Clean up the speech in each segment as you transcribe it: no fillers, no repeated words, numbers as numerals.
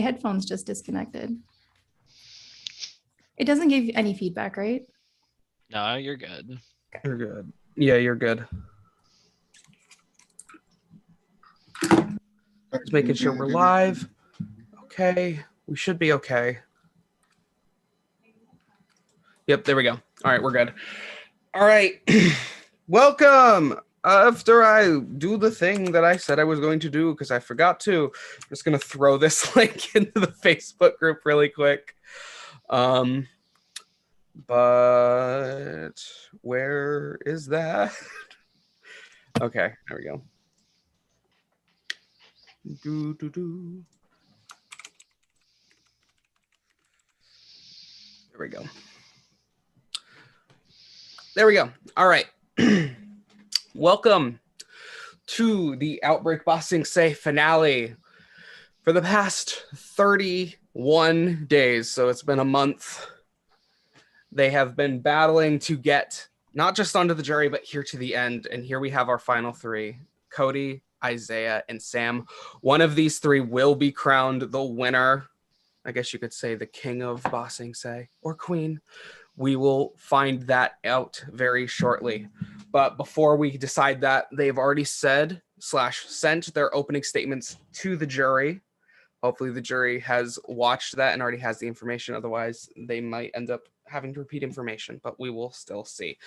headphones just disconnected. It doesn't give any feedback, right? No, you're good. You're good. Yeah, you're good. Just making sure we're live. Okay, we should be okay. Yep, there we go. All right, we're good. All right, welcome. After I do the thing that I said I was going to do, because I forgot to, I'm just going to throw this link into the Facebook group really quick. But where is that? Okay, there we go. There we go. There we go. All right. Welcome to the Outbreak Bossing Say finale. For the past 31 days, so it's been a month, they have been battling to get not just onto the jury, but here to the end. And here we have our final three: Cody, Isaiah, and Sam. One of these three will be crowned the winner. I guess you could say the king of Bossing Say, or queen. We will find that out very shortly. But before we decide that, they've already said / sent their opening statements to the jury. Hopefully the jury has watched that and already has the information. Otherwise, they might end up having to repeat information, but we will still see.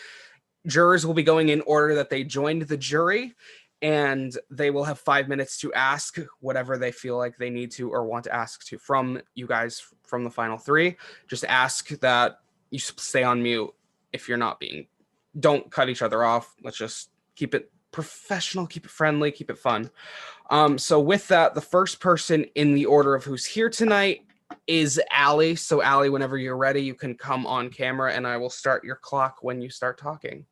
Jurors will be going in order that they joined the jury, and they will have 5 minutes to ask whatever they feel like they need to or want to ask to from you guys from the final three. Just ask that you stay on mute if you're not being. Don't cut each other off. Let's just keep it professional, keep it friendly, keep it fun. So with that, the first person in the order of who's here tonight is Allie. So Allie, whenever you're ready, you can come on camera and I will start your clock when you start talking.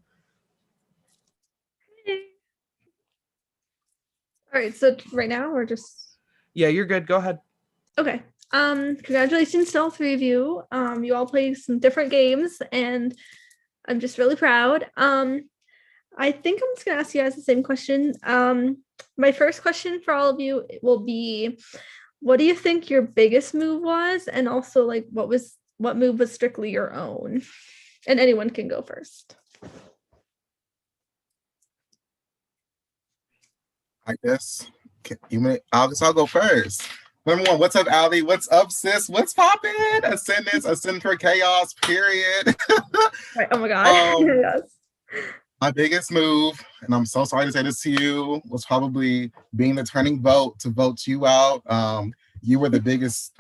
All right, so right now we're just... Yeah, you're good. Go ahead. Okay. Congratulations to all three of you. You all played some different games and I'm just really proud. I think I'm just gonna ask you guys the same question. My first question for all of you will be, what do you think your biggest move was? And also, like, what move was strictly your own? And anyone can go first. I guess I'll go first. Number one, what's up, Allie? What's up, sis? What's poppin'? Ascend for chaos, period. Right. Oh my god. Yes. My biggest move, and I'm so sorry to say this to you, was probably being the turning vote to vote you out. You were the biggest,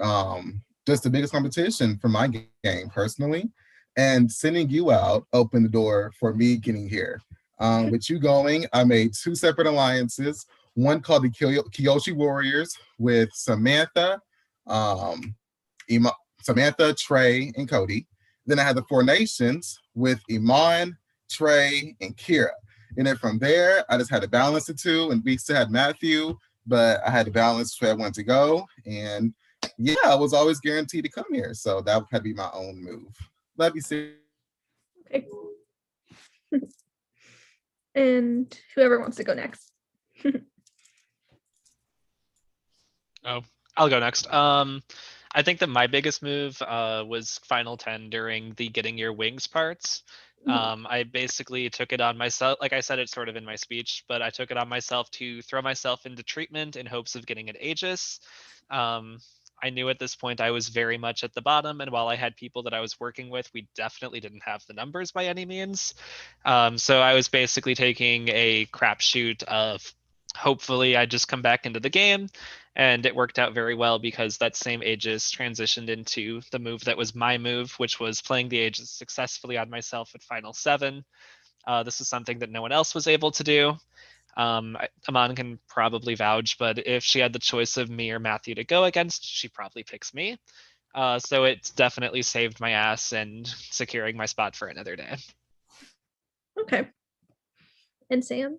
just the biggest competition for my game personally. And sending you out opened the door for me getting here. With you going, I made 2 separate alliances. One called the Kyoshi Warriors with Samantha, Samantha, Trey, and Cody. Then I had the 4 Nations with Iman, Trey, and Kira. And then from there, I just had to balance the 2, and we still had Matthew, but I had to balance where I wanted to go. And yeah, I was always guaranteed to come here. So that had to be my own move. Love you, sis. Okay. And whoever wants to go next. Oh, I'll go next. I think that my biggest move was Final 10 during the getting your wings parts. I basically took it on myself. Like I said, it's sort of in my speech, but I took it on myself to throw myself into treatment in hopes of getting an Aegis. I knew at this point I was very much at the bottom, and while I had people that I was working with, we definitely didn't have the numbers by any means. So I was basically taking a crapshoot of hopefully I just come back into the game, and it worked out very well because that same Aegis transitioned into the move that was my move, which was playing the Aegis successfully on myself at Final 7. This is something that no one else was able to do. Aman can probably vouch, but if she had the choice of me or Matthew to go against, she probably picks me. So it's definitely saved my ass and securing my spot for another day. Okay. And Sam?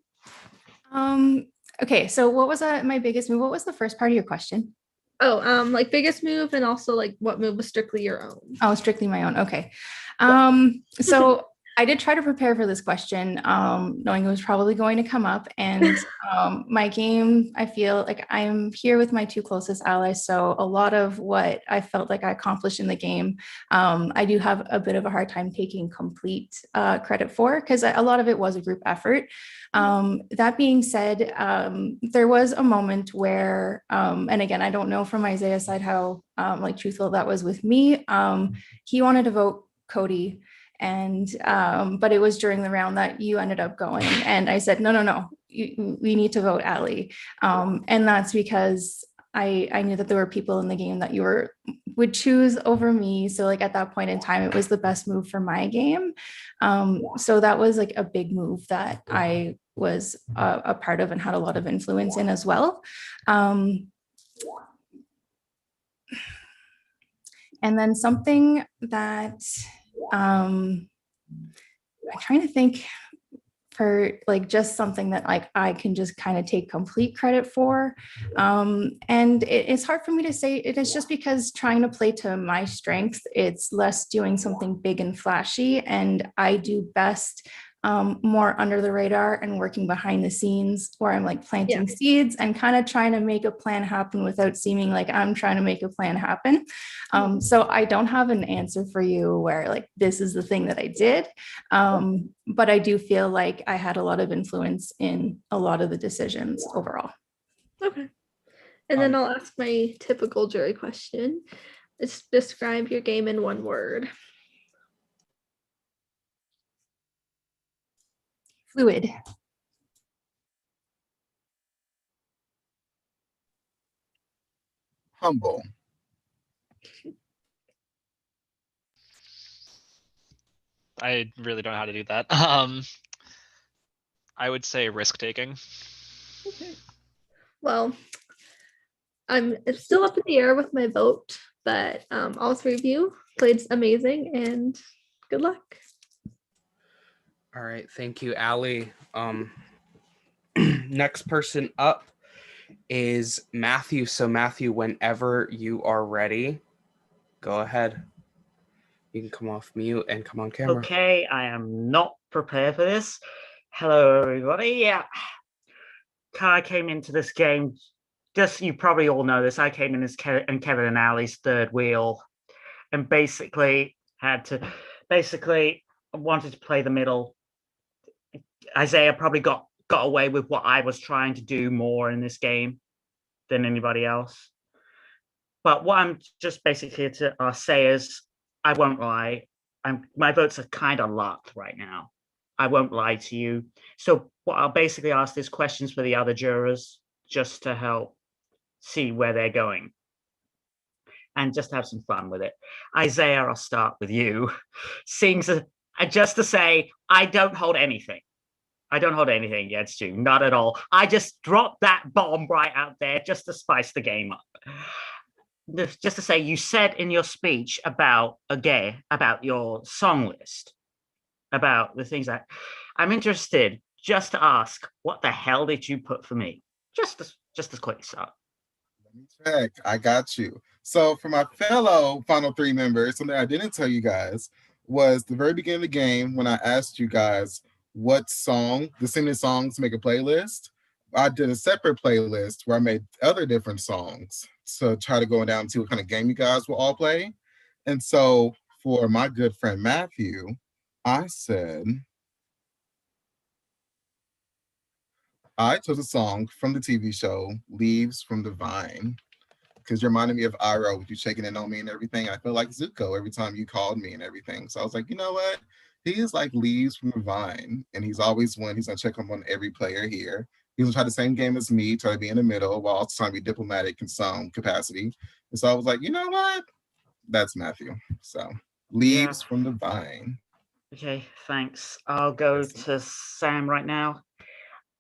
Okay, so what was my biggest move? What was the first part of your question? Oh, like biggest move, and also like what move was strictly your own? Oh, strictly my own. Okay. So I did try to prepare for this question, knowing it was probably going to come up. And my game, I feel like I'm here with my two closest allies. So a lot of what I felt like I accomplished in the game, I do have a bit of a hard time taking complete credit for, because a lot of it was a group effort. That being said, there was a moment where, and again, I don't know from Isaiah's side how like truthful that was with me. He wanted to vote Cody. And but it was during the round that you ended up going, and I said no, we need to vote Allie, and that's because I knew that there were people in the game that you would choose over me. So like at that point in time, it was the best move for my game. So that was like a big move that I was a part of and had a lot of influence in as well. And then something that I'm trying to think for like just something that like I can just kind of take complete credit for. And it's hard for me to say it is just because trying to play to my strength, it's less doing something big and flashy. And I do best more under the radar and working behind the scenes, where I'm like planting seeds and kind of trying to make a plan happen without seeming like I'm trying to make a plan happen. So I don't have an answer for you where like this is the thing that I did, but I do feel like I had a lot of influence in a lot of the decisions overall. Okay. And then I'll ask my typical jury question. It's describe your game in one word. Fluid. Humble. I really don't know how to do that. I would say risk taking. Okay. Well, it's still up in the air with my vote, but all three of you played amazing, and good luck. All right, thank you, Allie. Next person up is Matthew. So Matthew, whenever you are ready, go ahead. You can come off mute and come on camera. Okay, I am not prepared for this. Hello, everybody. Yeah, I came into this game, just you probably all know this. I came in as Kevin and Allie's third wheel, and basically wanted to play the middle. Isaiah probably got away with what I was trying to do more in this game than anybody else. But what I'm just basically to say is, I won't lie. My votes are kind of locked right now. I won't lie to you. So what I'll basically ask is questions for the other jurors, just to help see where they're going and just have some fun with it. Isaiah, I'll start with you. Just to say, I don't hold anything. I don't hold anything against you, not at all. I just dropped that bomb right out there just to spice the game up. Just to say, you said in your speech about your song list, about the things that I'm interested just to ask, what the hell did you put for me? Just as quick, so. Let me check. I got you. So for my fellow Final Three members, something I didn't tell you guys was the very beginning of the game when I asked you guys what song, the singing songs make a playlist. I did a separate playlist where I made other different songs to try to go down to what kind of game you guys will all play. And so for my good friend Matthew, I said, I chose a song from the TV show Leaves from the Vine, because you reminded me of Iro with you checking in on me and everything. I feel like Zuko every time you called me and everything. So I was like, you know what? He is like leaves from the vine, and he's always one. He's gonna check up on every player here. He's gonna try the same game as me, try to be in the middle while also trying to be diplomatic in some capacity. And so I was like, you know what? That's Matthew. So leaves from the vine. Okay, thanks. I'll go to Sam right now.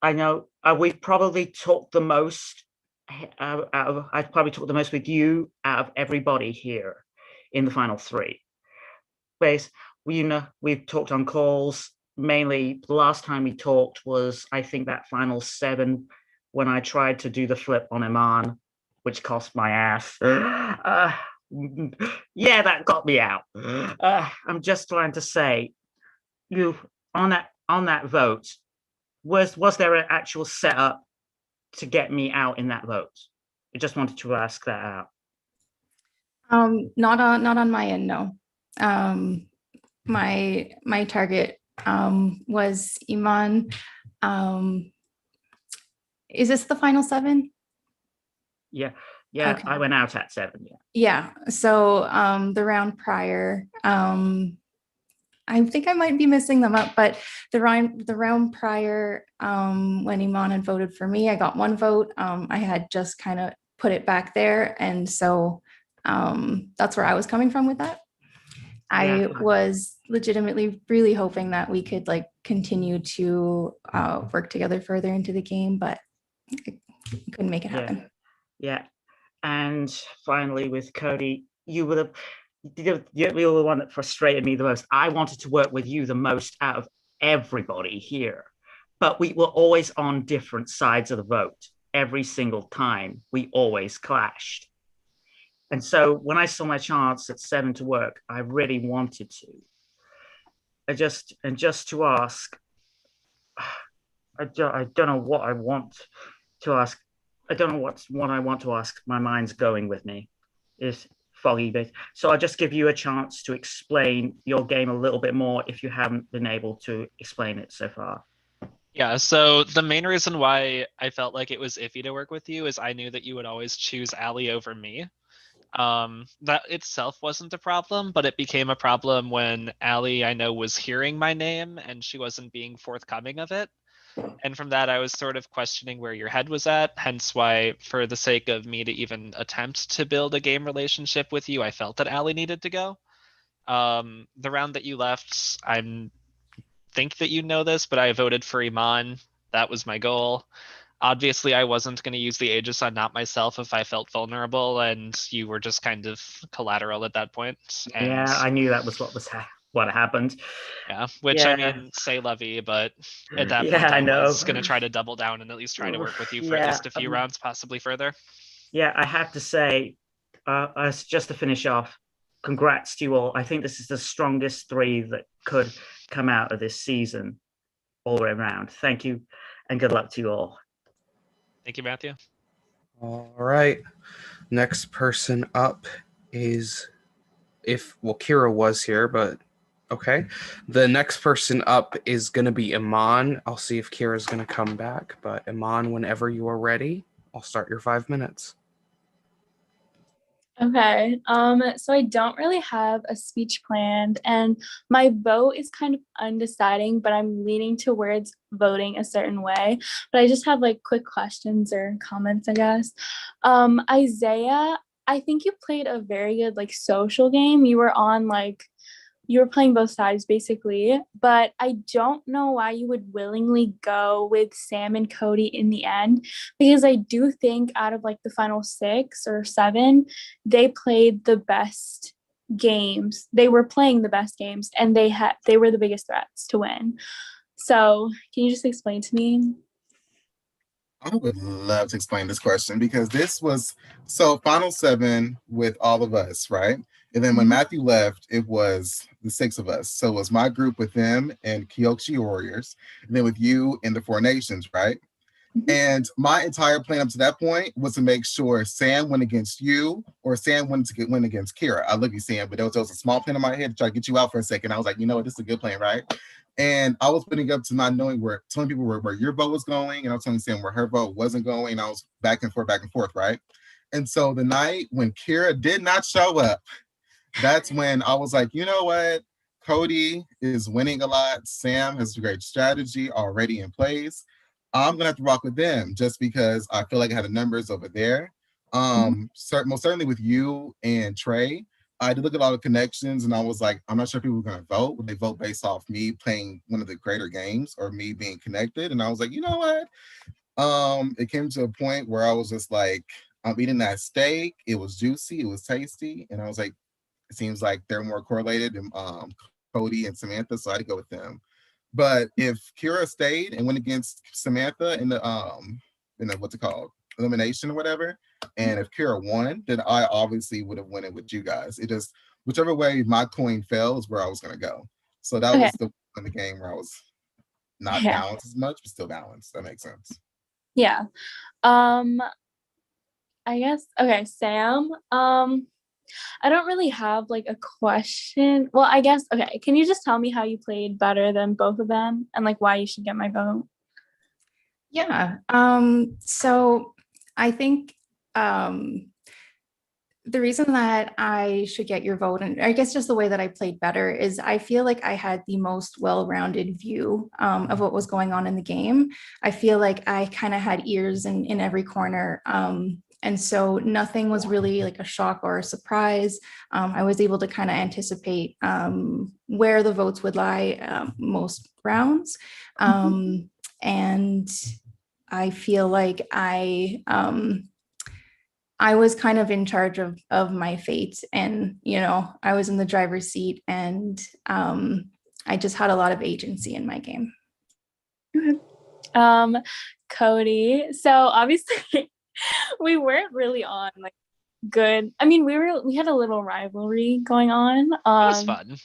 I know we've probably talked the most. I've probably talked the most with you out of everybody here in the final three. We've talked on calls. Mainly, the last time we talked was, I think, that final 7 when I tried to do the flip on Iman, which cost my ass. Yeah, that got me out. I'm just trying to say, you on that vote, was there an actual setup to get me out in that vote? I just wanted to ask that out. Not on my end, no. My target was Iman. Is this the final 7? Yeah, Okay. I went out at 7. Yeah. Yeah. So the round prior, I think I might be missing them up, but the round prior, when Iman had voted for me, I got 1 vote. I had just kind of put it back there, and so that's where I was coming from with that. I was legitimately really hoping that we could like continue to work together further into the game, but I couldn't make it happen. Yeah. And finally, with Cody, you're the one that frustrated me the most. I wanted to work with you the most out of everybody here, but we were always on different sides of the vote. Every single time, we always clashed. And so when I saw my chance at 7 to work, I really wanted to. Just to ask, I don't know what I want to ask. I don't know what I want to ask. My mind's going with me. Is foggy bit. So I'll just give you a chance to explain your game a little bit more if you haven't been able to explain it so far. Yeah, so the main reason why I felt like it was iffy to work with you is I knew that you would always choose Allie over me. That itself wasn't a problem, but it became a problem when Allie, I know, was hearing my name and she wasn't being forthcoming of it. And from that, I was sort of questioning where your head was at, hence why, for the sake of me to even attempt to build a game relationship with you, I felt that Allie needed to go. The round that you left, I think that you know this, but I voted for Iman. That was my goal. Obviously, I wasn't going to use the Aegis on not myself if I felt vulnerable, and you were just kind of collateral at that point. And yeah, I knew that was what happened. Yeah, which yeah. I mean, say lovey, but at that point, I was going to try to double down and at least try to work with you for at least a few rounds, possibly further. Yeah, I have to say, just to finish off, congrats to you all. I think this is the strongest 3 that could come out of this season all the way around. Thank you, and good luck to you all. Thank you, Matthew. All right. Next person up is Kira was here, but okay. The next person up is going to be Iman. I'll see if Kira's going to come back, but Iman, whenever you are ready, I'll start your 5 minutes. Okay, so I don't really have a speech planned, and my vote is kind of undeciding, but I'm leaning towards voting a certain way. But I just have like quick questions or comments, I guess. Isaiah, I think you played a very good like social game. You were playing both sides basically, but I don't know why you would willingly go with Sam and Cody in the end, because I do think out of like the final 6 or 7, they played the best games. They were playing the best games, and they were the biggest threats to win. So can you just explain to me? I would love to explain this question because this was final 7 with all of us, right? And then when Matthew left, it was the 6 of us. So it was my group with them and Kyoshi Warriors, and then with you and the 4 Nations, right? And my entire plan up to that point was to make sure Sam went against you or Sam went against Kira. I love you, Sam, but there was a small plan in my head to try to get you out for a second. I was like, you know what, this is a good plan, right? And I was putting up to not knowing telling people where your vote was going, and I was telling Sam where her vote wasn't going. I was back and forth, right? And so the night when Kira did not show up, that's when I was like, you know what? Cody is winning a lot. Sam has a great strategy already in place. I'm gonna have to rock with them just because I feel like I had the numbers over there. Most certainly with you and Trey, I did look at all the connections and I was like, I'm not sure people were gonna vote. Would they vote based off me playing one of the greater games or me being connected? And I was like, you know what? It came to a point where I was just like, I'm eating that steak. It was juicy, it was tasty, and I was like, it seems like they're more correlated than Cody and Samantha, so I had to go with them. But if Kira stayed and went against Samantha in the what's it called, elimination or whatever, and if Kira won, then I obviously would have won it with you guys. It just whichever way my coin fell is where I was gonna go. So that was in the game where I was not Yeah. balanced as much, but still balanced. That makes sense. Yeah. I guess, okay, Sam. I don't really have like a question. Well, I guess, okay, can you just tell me how you played better than both of them and like why you should get my vote? Yeah. So I think the reason that I should get your vote, and I guess just the way that I played better, is I feel like I had the most well-rounded view of what was going on in the game. I feel like I kind of had ears in every corner. And so nothing was really like a shock or a surprise. I was able to kind of anticipate where the votes would lie most rounds. And I feel like I was kind of in charge of my fate, and I was in the driver's seat, and I just had a lot of agency in my game. Cody. So obviously we weren't really on like good. I mean, we had a little rivalry going on. It was fun.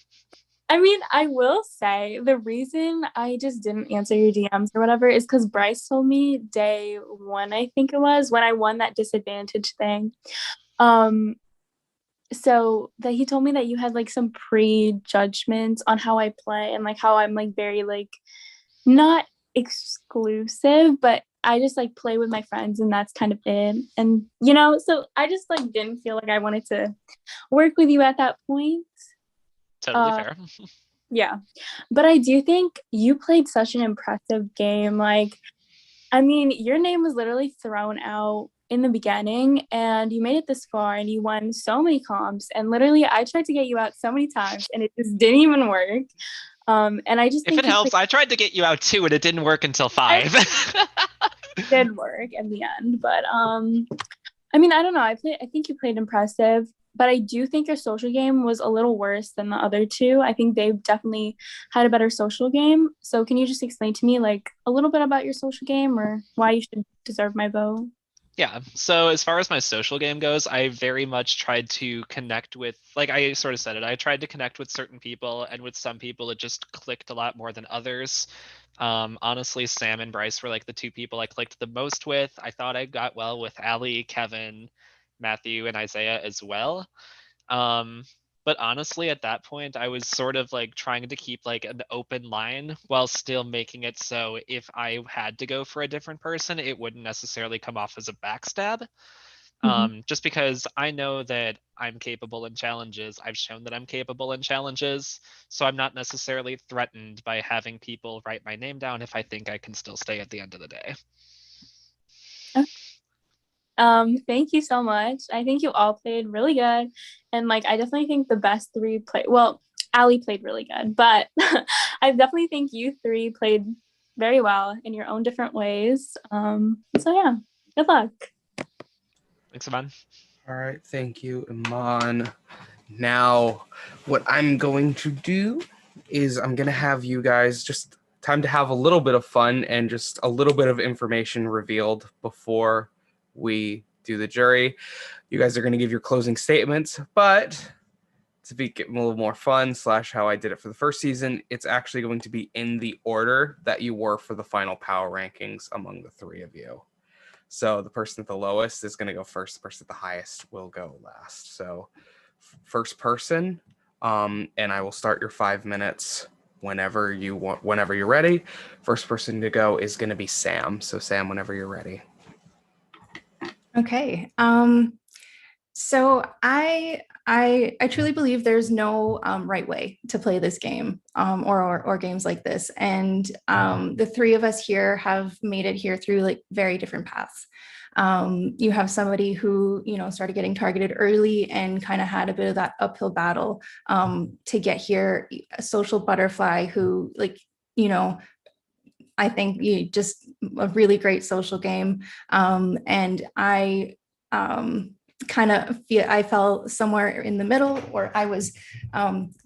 I mean, I will say the reason I just didn't answer your DMs or whatever is because Bryce told me day one, I think it was, when I won that disadvantage thing. So that he told me that you had like some prejudgments on how I play and like how I'm like very like not exclusive, but I just like play with my friends and that's kind of it. And so I just like didn't feel like I wanted to work with you at that point. Totally fair. Yeah. But I do think you played such an impressive game. Like, I mean, your name was literally thrown out in the beginning and you made it this far and you won so many comps. And literally, I tried to get you out so many times and it just didn't even work. And I just If think it helps, I tried to get you out too and it didn't work until 5. It did work in the end. But I mean, I don't know. I think you played impressive. But I do think your social game was a little worse than the other two. I think they definitely had a better social game. So can you just explain to me like a little bit about your social game or why you should deserve my vote? Yeah. So as far as my social game goes, I very much tried to connect with, like I sort of said it, I tried to connect with certain people, and with some people it just clicked a lot more than others. Honestly, Sam and Bryce were like the two people I clicked the most with. I thought I got well with Allie, Kevin, Matthew, and Isaiah as well. But honestly, at that point, I was sort of like trying to keep like an open line while still making it so if I had to go for a different person, it wouldn't necessarily come off as a backstab. Just because I know that I'm capable in challenges. I've shown that I'm capable in challenges. So I'm not necessarily threatened by having people write my name down if I think I can still stay at the end of the day. Thank you so much. I think you all played really good. And like I definitely think the best three Allie played really good, but I definitely think you three played very well in your own different ways. So yeah, good luck. Thanks, Iman. All right, thank you, Iman. Now, what I'm going to do is I'm going to have you guys just time to have a little bit of fun and just a little bit of information revealed before we do the jury. You guys are going to give your closing statements, but to be a little more fun / how I did it for the first season, it's actually going to be in the order that you were for the final power rankings among the three of you. So the person at the lowest is going to go first. The person at the highest will go last. So first person, and I will start your 5 minutes whenever you're ready. First person to go is going to be Sam. So Sam, whenever you're ready. Okay. So I truly believe there's no right way to play this game or games like this. And the three of us here have made it here through like very different paths. You have somebody who, started getting targeted early and kind of had a bit of that uphill battle to get here. A social butterfly who I think just a really great social game. And I I fell somewhere in the middle, or I was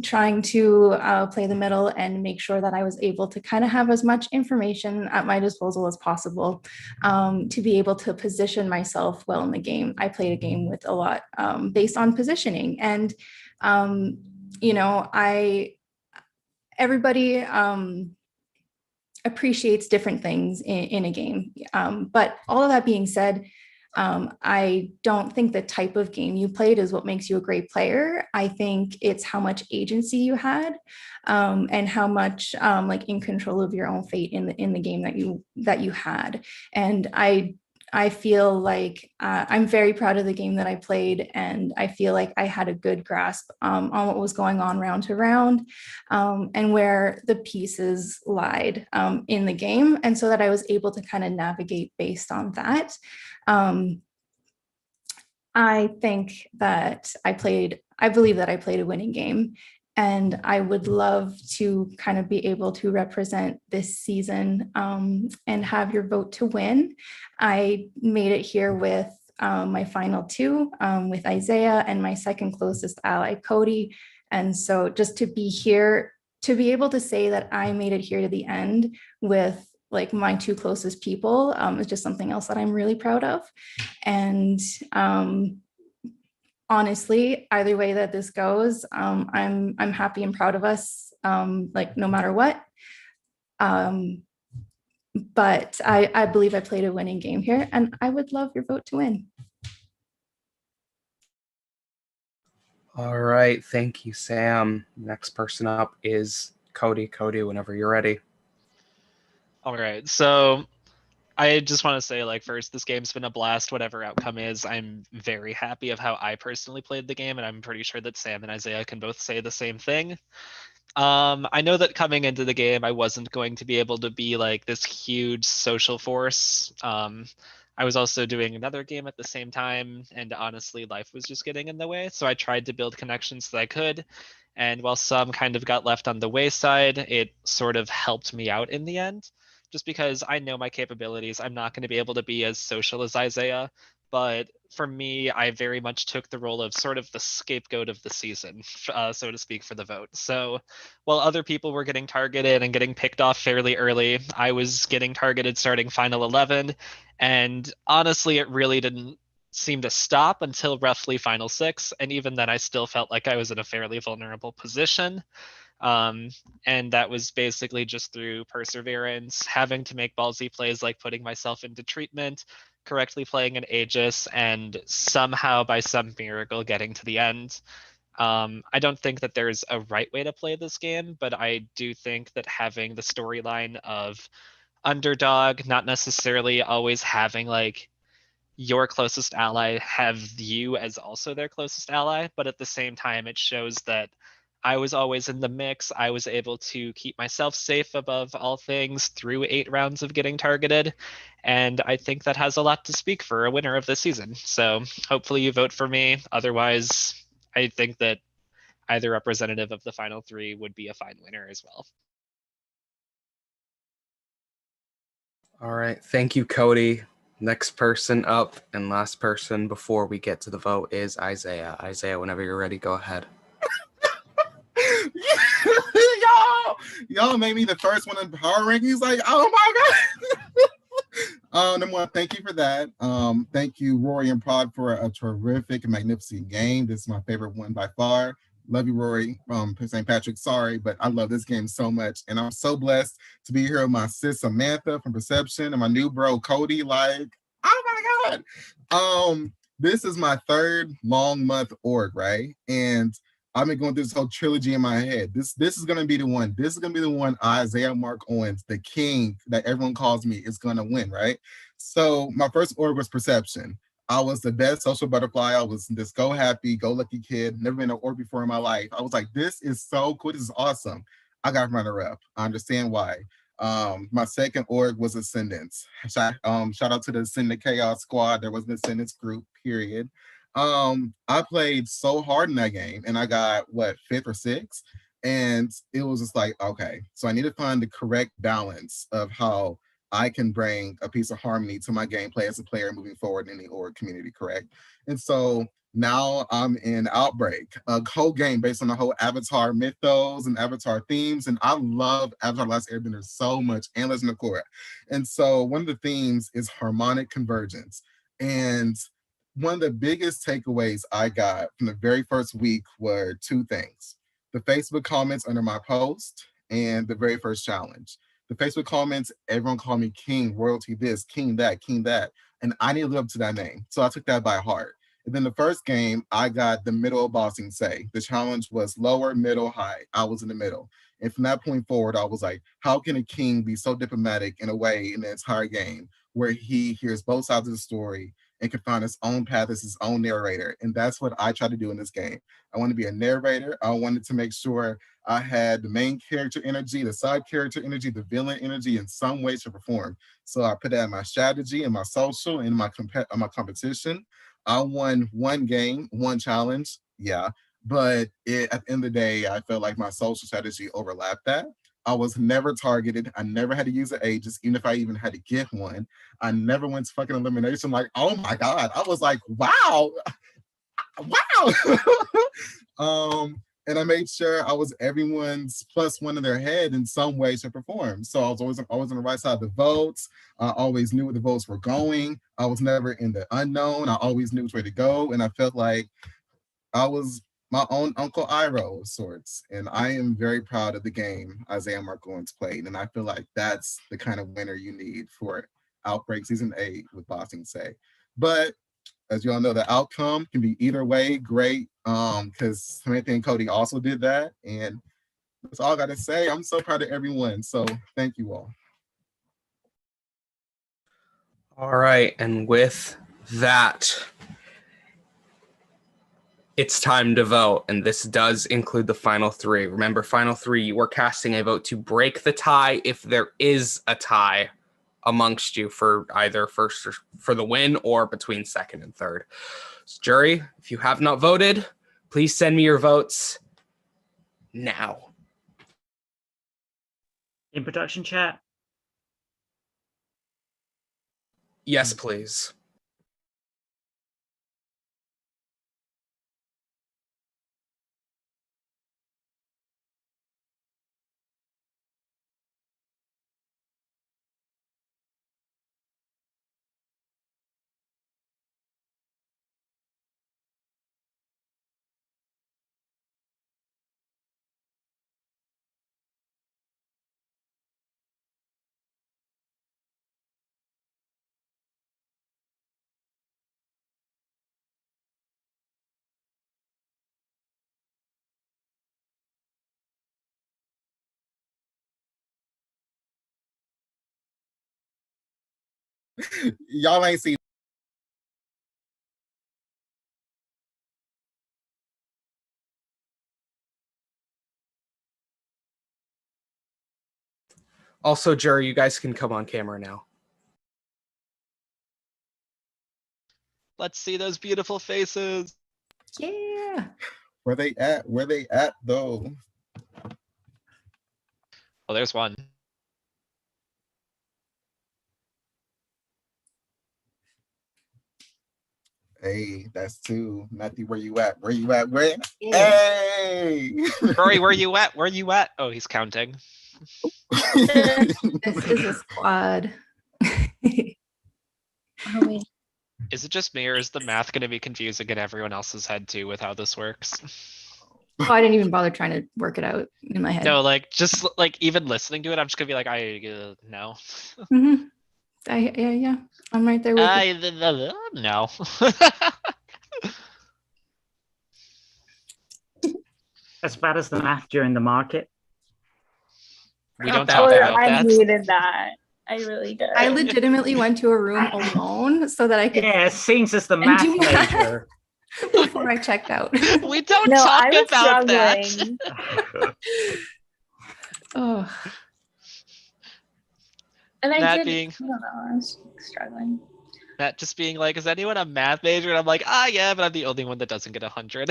trying to play the middle and make sure that I was able to kind of have as much information at my disposal as possible to be able to position myself well in the game. I played a game with a lot based on positioning, and everybody appreciates different things in a game. But all of that being said, I don't think the type of game you played is what makes you a great player. I think it's how much agency you had, and how much like in control of your own fate in the game that you had. And I feel like I'm very proud of the game that I played, and I feel like I had a good grasp on what was going on round to round, and where the pieces lied in the game, and so that I was able to kind of navigate based on that. I think that I believe that I played a winning game, and I would love to kind of be able to represent this season, and have your vote to win. I made it here with my final two, with Isaiah and my second closest ally, Cody. And so just to be here, to be able to say that I made it here to the end with like my two closest people, is just something else that I'm really proud of. And honestly, either way that this goes, I'm happy and proud of us, like no matter what. But I believe I played a winning game here, and I would love your vote to win. All right, thank you, Sam. Next person up is Cody. Cody, whenever you're ready. All right, so I just want to say, like, first, this game's been a blast, whatever outcome is. I'm very happy of how I personally played the game, and I'm pretty sure that Sam and Isaiah can both say the same thing. I know that coming into the game, I wasn't going to be able to be like this huge social force. I was also doing another game at the same time, and honestly, life was just getting in the way. So I tried to build connections that I could. And while some kind of got left on the wayside, it sort of helped me out in the end. Just because I know my capabilities, I'm not going to be able to be as social as Isaiah. But for me, I very much took the role of sort of the scapegoat of the season, so to speak, for the vote. So while other people were getting targeted and getting picked off fairly early, I was getting targeted starting Final 11. And honestly, it really didn't seem to stop until roughly Final 6. And even then, I still felt like I was in a fairly vulnerable position. Um, and that was basically just through perseverance, having to make ballsy plays like putting myself into treatment, correctly playing an Aegis, and somehow by some miracle getting to the end. I don't think that there's a right way to play this game, but I do think that having the storyline of underdog, not necessarily always having like your closest ally have you as also their closest ally, but at the same time, it shows that I was always in the mix. I was able to keep myself safe above all things through 8 rounds of getting targeted. And I think that has a lot to speak for a winner of this season. So hopefully you vote for me. Otherwise, I think that either representative of the final 3 would be a fine winner as well. All right, thank you, Cody. Next person up and last person before we get to the vote is Isaiah. Isaiah, whenever you're ready, go ahead. y'all made me the first one in power rankings. Like, oh my god. Number one, thank you for that. Thank you, Rory and Prod, for a terrific and magnificent game. This is my favorite one by far. Love you, Rory from St. Patrick. Sorry, but I love this game so much. And I'm so blessed to be here with my sis Samantha from Perception and my new bro Cody. Like, oh my God. This is my 3rd long month org, right? And I've been going through this whole trilogy in my head. This is gonna be the one. This is gonna be the one Isaiah Mark Owens, the king that everyone calls me, is gonna win, right? So my first org was Perception. I was the best social butterfly. I was this go happy, go lucky kid. Never been an org before in my life. I was like, this is so cool. This is awesome. I got runner up. I understand why. My second org was Ascendance. Shout out to the Ascendant Chaos Squad. There was an Ascendance group, period. I played so hard in that game and I got what, 5th or 6th. And it was just like, okay, so I need to find the correct balance of how I can bring a piece of harmony to my gameplay as a player moving forward in the org community, correct? And so now I'm in Outbreak, a whole game based on the whole Avatar mythos and Avatar themes. And I love Avatar Last Airbender so much, and Legend of Korra. And so one of the themes is harmonic convergence. And one of the biggest takeaways I got from the very first week were 2 things. The Facebook comments under my post and the very first challenge. The Facebook comments, everyone called me king, royalty this, king that, king that. And I need to live up to that name. So I took that by heart. And then the first game, I got the middle of boxing say. The challenge was lower, middle, high. I was in the middle. And from that point forward, I was like, how can a king be so diplomatic in a way in the entire game where he hears both sides of the story and can find his own path as his own narrator? And that's what I try to do in this game. I want to be a narrator. I wanted to make sure I had the main character energy, the side character energy, the villain energy in some way to perform. So I put that in my strategy, in my social, in my competition. I won one game, one challenge, yeah. But at the end of the day, I felt like my social strategy overlapped that. I was never targeted. I never had to use an aegis, even if I even had to get one. I never went to fucking elimination. Like, oh my God. I was like, wow. And I made sure I was everyone's plus one in their head in some way to perform. So I was always on the right side of the votes. I always knew where the votes were going. I was never in the unknown. I always knew which way to go. And I felt like I was my own Uncle Iroh of sorts. And I am very proud of the game Isaiah Margolis played. And I feel like that's the kind of winner you need for Outbreak Season 8 with Boxing Say. But as you all know, the outcome can be either way great, because Samantha and Cody also did that. And that's all I got to say. I'm so proud of everyone. So thank you all. All right. And with that, it's time to vote. And this does include the final three. Remember, final three, you are casting a vote to break the tie if there is a tie amongst you for either first or for the win or between second and third. So, jury, if you have not voted, please send me your votes now. In production chat. Yes, please. Y'all ain't seen. Also, jury, you guys can come on camera now. Let's see those beautiful faces. Yeah. Where they at? Where they at though? Oh, there's one. Hey, that's two. Matthew, where you at? Where you at? Where? Yeah. Hey! Rory, where you at? Where you at? Oh, he's counting. This is a squad. Oh, wait. Is it just me or is the math going to be confusing in everyone else's head too with how this works? Oh, I didn't even bother trying to work it out in my head. No, like just like even listening to it, I'm just gonna be like, no. Mm-hmm. Yeah. I'm right there with you. No. As bad as the math during the market. We don't that talk bad. about I that. hated that. I really did. I legitimately went to a room alone so that I could Yeah, it seems as the And math do math. major. before I checked out. We don't No, talk I was about that. struggling. Oh, And I That did. being- I don't know. I was struggling. Matt just being like, is anyone a math major? And I'm like, yeah, but I'm the only one that doesn't get 100.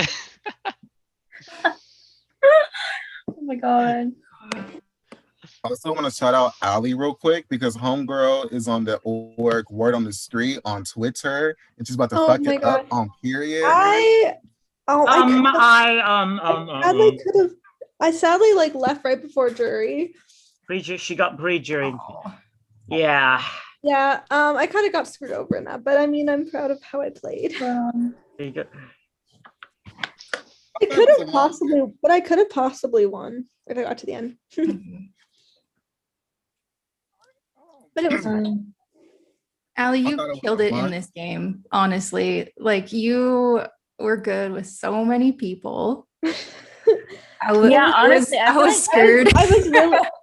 Oh my god. I also want to shout out Allie real quick because Homegirl is on the org Word on the Street on Twitter and she's about to Oh fuck my it up God. on period. I sadly could have. I sadly like left right before jury. She got pre-jury. oh. Yeah. Yeah, I kind of got screwed over in that, but I mean, I'm proud of how I played. There you go. I could have possibly, but I could have possibly won if I got to the end. But it was fun. Allie, I you thought it was killed it in fun. this game. Honestly, like you were good with so many people. Yeah, honestly, I I feel was like scared.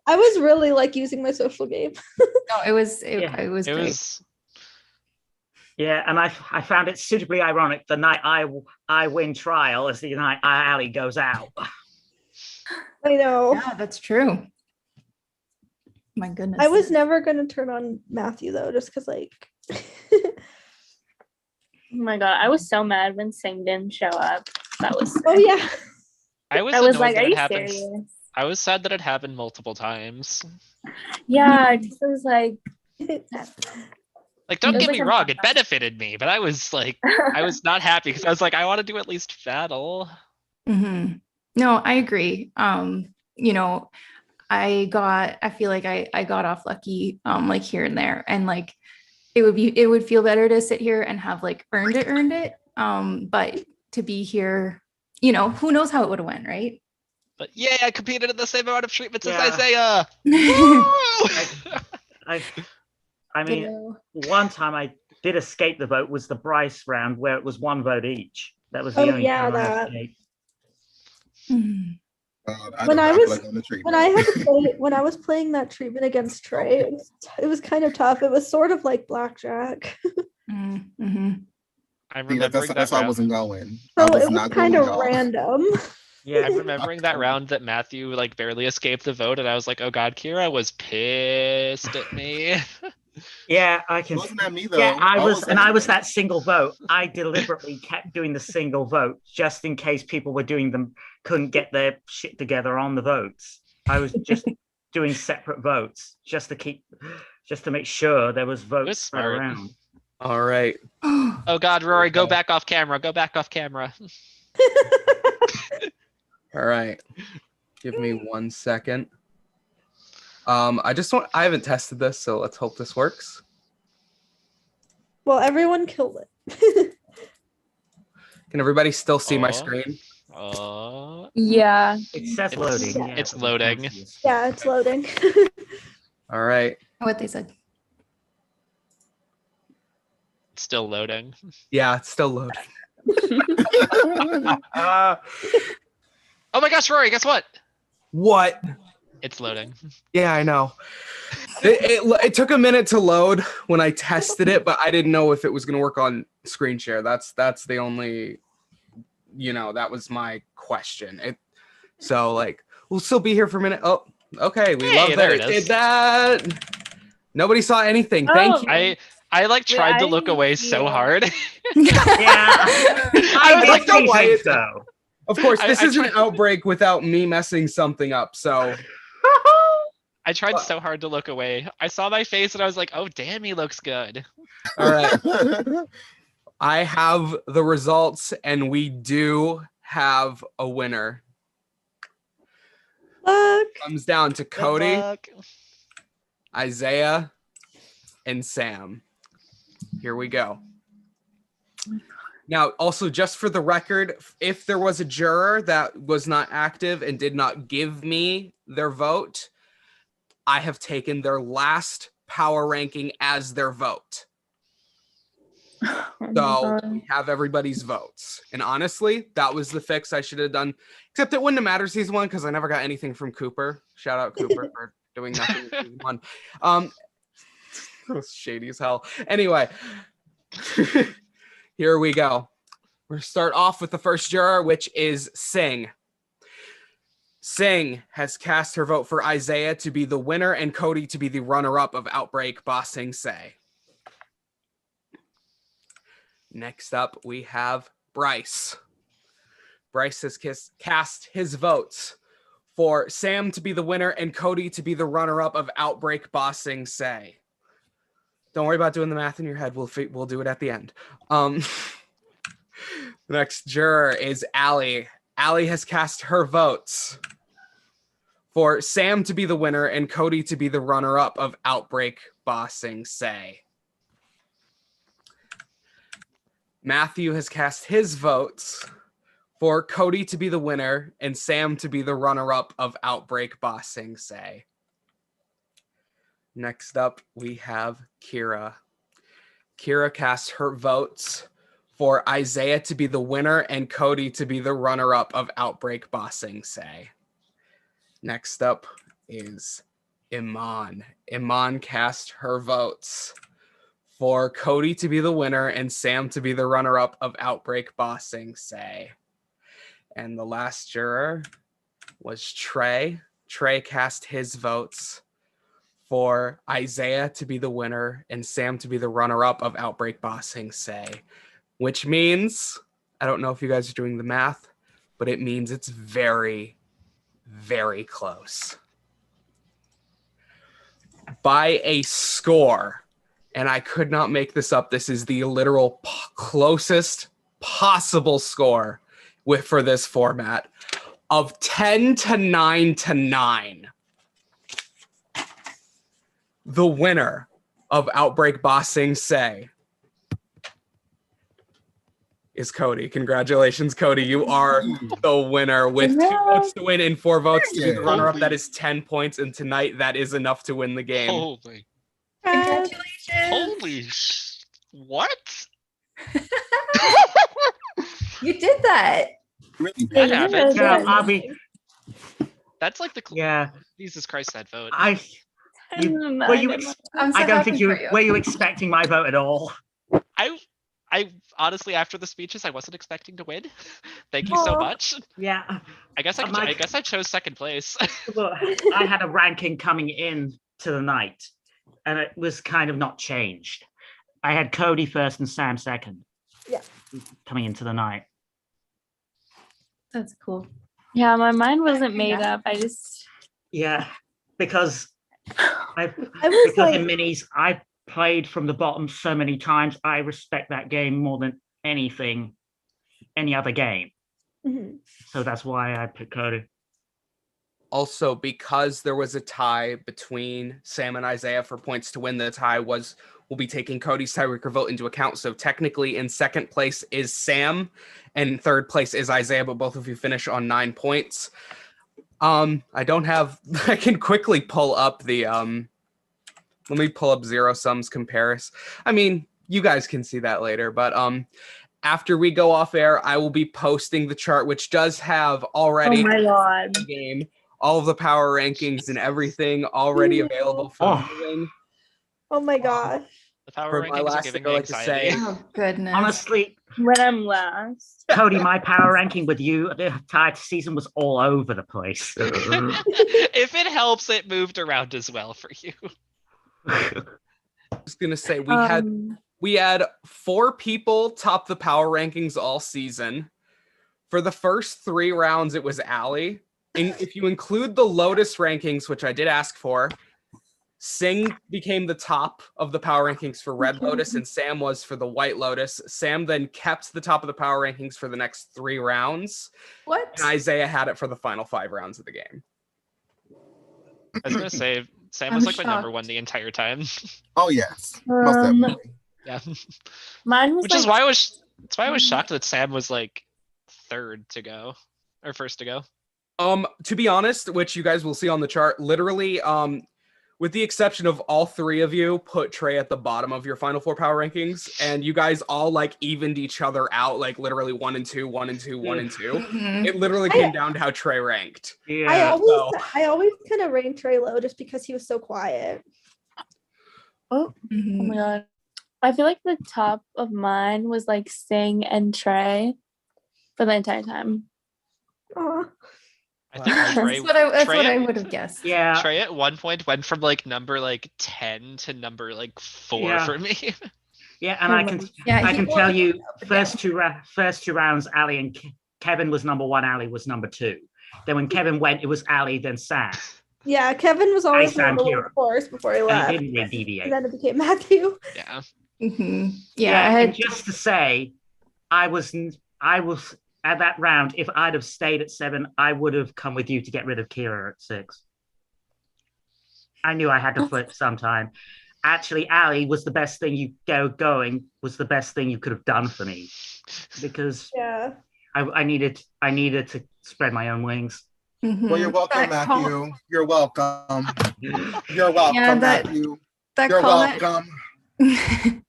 I was really like using my social game. No, it was Yeah. it was It great. was Yeah, and I found it suitably ironic the night I win trial is the night Ali goes out. I know. Yeah, that's true. My goodness. I was never gonna turn on Matthew though, just because like oh my god, I was so mad when Sing didn't show up. That was oh yeah. I was I was annoyed like, that are it you happened. serious? I was sad that it happened multiple times. Yeah, because I was like, Like, don't It was get like me a wrong, month. it benefited me, but I was like, I was not happy because I was like, I want to do at least battle. No, I agree. You know, I feel like I got off lucky like here and there. And like it would feel better to sit here and have like earned it. But to be here, you know, who knows how it would have went, right? But yeah, I competed in the same amount of treatments Yeah. as Isaiah. I mean, Ditto. one time I did escape the vote was the Bryce round where it was one vote each. That was the Oh, only yeah, time I that. escaped. When I was playing that treatment against Trey, it was kind of tough. It was sort of like blackjack. Mhm. I'm See, remembering that that's why I round. wasn't going. So I was it was not kind going of at all. random. Yeah, I'm remembering that round that Matthew like barely escaped the vote, and I was like, "Oh God, Kira was pissed at me." yeah, I It can. wasn't at me though. Yeah, I was like- that single vote. I deliberately kept doing the single vote just in case people were doing them, couldn't get their shit together on the votes. I was just doing separate votes just to make sure there was votes spread smart. around. All right. Oh God, Rory, go back off camera. Go back off camera. All right. Give me 1 second. I haven't tested this, so let's hope this works. Well, everyone killed it. Can everybody still see my Aw. screen? yeah. It says It's- loading. Yeah, it's but we can't loading. see it. Yeah, it's loading. All right. What they said. It's still loading. Yeah, it's still loading. Oh my gosh, Rory, guess what? What? It's loading. Yeah, I know. It took a minute to load when I tested it, but I didn't know if it was going to work on screen share. That's the only, that was my question. So like, we'll still be here for a minute. Oh, okay. We love that there it it did is. that. Nobody saw anything. Thank you. I like tried to I look didn't away see so it. hard. Yeah, I was like, don't worry. so. Of course, this I is an tried- outbreak without me messing something up. So I tried so hard to look away. I saw my face and I was like, oh damn, he looks good. all right. I have the results, and we do have a winner. Look. Comes down to Good Cody, luck. Isaiah, and Sam. Here we go. Now, also, just for the record, if there was a juror that was not active and did not give me their vote, I have taken their last power ranking as their vote. So we have everybody's votes. And honestly, that was the fix I should have done. Except it wouldn't have mattered season one because I never got anything from Cooper. Shout out Cooper for doing nothing in season one. That was shady as hell. Anyway, here we go. We're gonna start off with the first juror, which is Sing. Sing has cast her vote for Isaiah to be the winner and Cody to be the runner-up of Outbreak Ba Sing Se. Next up, we have Bryce. Bryce has cast his votes for Sam to be the winner and Cody to be the runner-up of Outbreak Ba Sing Se. Don't worry about doing the math in your head. We'll do it at the end. The next juror is Allie. Allie has cast her votes for Sam to be the winner and Cody to be the runner-up of Outbreak Ba Sing Se. Matthew has cast his votes for Cody to be the winner and Sam to be the runner-up of Outbreak Bossing Say. Next up, we have Kira. Kira casts her votes for Isaiah to be the winner and Cody to be the runner-up of Outbreak Bossing Say. Next up is Iman. Iman cast her votes for Cody to be the winner and Sam to be the runner-up of Outbreak Bossing Say. And the last juror was Trey. Trey cast his votes for Isaiah to be the winner and Sam to be the runner-up of Outbreak Bossing Say, which means, I don't know if you guys are doing the math, but it means it's very, very close. By a score, and I could not make this up, this is the literal closest possible score for this format of 10-9-9. The winner of Outbreak Bossing Say is Cody. Congratulations, Cody. You are the winner with 2 votes to win and 4 votes to be the runner-up. That is 10 points, and tonight that is enough to win the game. Holy. Congratulations. What? You did that. Really Yeah, That you happens. did Yeah, good. I'll be. That's like the Yeah, Jesus Christ, that vote. were you? I'm so I don't happy think you for you. were you expecting my vote at all. I honestly, after the speeches, I wasn't expecting to win. Thank you so Aw. much. Yeah, I guess Mike- I guess I chose second place. look, I had a ranking coming in to the night, and it was kind of not changed. I had Cody first and Sam second. Yeah. Coming into the night. That's cool. Yeah, my mind wasn't made up. I just Yeah, because I was because in like, minis I played from the bottom so many times. I respect that game more than anything, any other game. mhm. So that's why I picked Cody. Also, because there was a tie between Sam and Isaiah for points to win, the tie will be taking Cody's tiebreaker vote into account. So technically in second place is Sam and third place is Isaiah, but both of you finish on 9 points. I can quickly pull up the, let me pull up Zero Sum's comparison. I mean, you guys can see that later, but after we go off air, I will be posting the chart, which does have already oh my god. the game, all of the power rankings and everything already available for Oh. viewing. Oh my gosh. The power For my rankings are last giving thing, me I'd like to anxiety. say- Oh goodness. Honestly, When I'm last. Cody, my power ranking with you the entire season was all over the place. If it helps, it moved around as well for you. I was gonna say Um, we had 4 people top the power rankings all season. For the first 3 rounds, it was Allie. And if you include the Lotus rankings, which I did ask for, Singh became the top of the power rankings for Red Lotus, and Sam was for the White Lotus. Sam then kept the top of the power rankings for the next 3 rounds, What? and Isaiah had it for the final 5 rounds of the game. I was gonna say Sam I'm was like my number shocked. one the entire time. Oh yes, most Um, definitely. Yeah. mine was Which like, is why I was shocked that Sam was like third to go or first to go. To be honest, which you guys will see on the chart, literally, with the exception of all 3 of you, put Trey at the bottom of your final 4 power rankings, and you guys all like evened each other out, like literally 1 and 2, 1 and 2, 1 and 2. Mhm. It literally came down to how Trey ranked. I Yeah. always kind of ranked Trey low just because he was so quiet. oh Mhm. my god. I feel like the top of mine was like Sing and Trey for the entire time. Aw. I think Wow. Trey, That's what I Trey, would have guessed. Yeah. Trey at one point went from like number like 10 to number like 4 Yeah. for me. Yeah, and I can Yeah, I he can will tell go you up and first 2 rounds, Ali and Kevin was number 1, Ali was number 2. Then when Kevin went, it was Ali, then Sam. Yeah, Kevin was always Sam number 1 Kira. first before he And left. he didn't really And deviate. then it became Matthew. Yeah. Mhm. Yeah, I and had just to say, I was at that round, if I'd have stayed at 7, I would have come with you to get rid of Kira at 6. I knew I had to flip sometime. Actually, Ali was the best thing was the best thing you could have done for me. Because Yeah. I needed to spread my own wings. Mhm. Well, you're welcome, That call- Matthew. You're welcome. You're welcome, Yeah, Matthew. that You're call that welcome.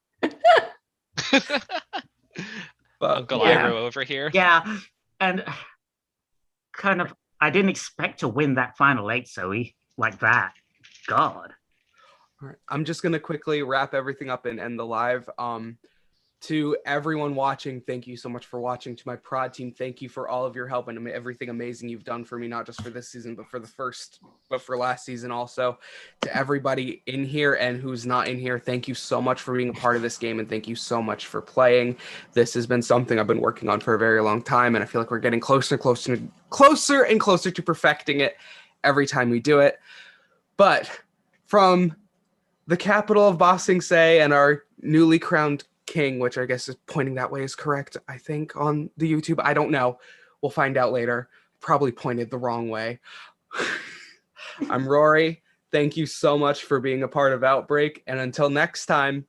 But Uncle Yeah. Iro over here. Yeah, and kind of I didn't expect to win that final 8 so like that. God. all right, I'm just gonna quickly wrap everything up and end the live. To everyone watching, thank you so much for watching. To my prod team, thank you for all of your help and everything amazing you've done for me, not just for this season, but for last season also. To everybody in here and who's not in here, thank you so much for being a part of this game, and thank you so much for playing. This has been something I've been working on for a very long time, and I feel like we're getting closer and closer to perfecting it every time we do it. But from the capital of Ba Sing Se and our newly crowned king, which I guess is pointing that way is correct, I think, on the YouTube. I don't know. We'll find out later. Probably pointed the wrong way. I'm Rory. Thank you so much for being a part of Outbreak. And until next time,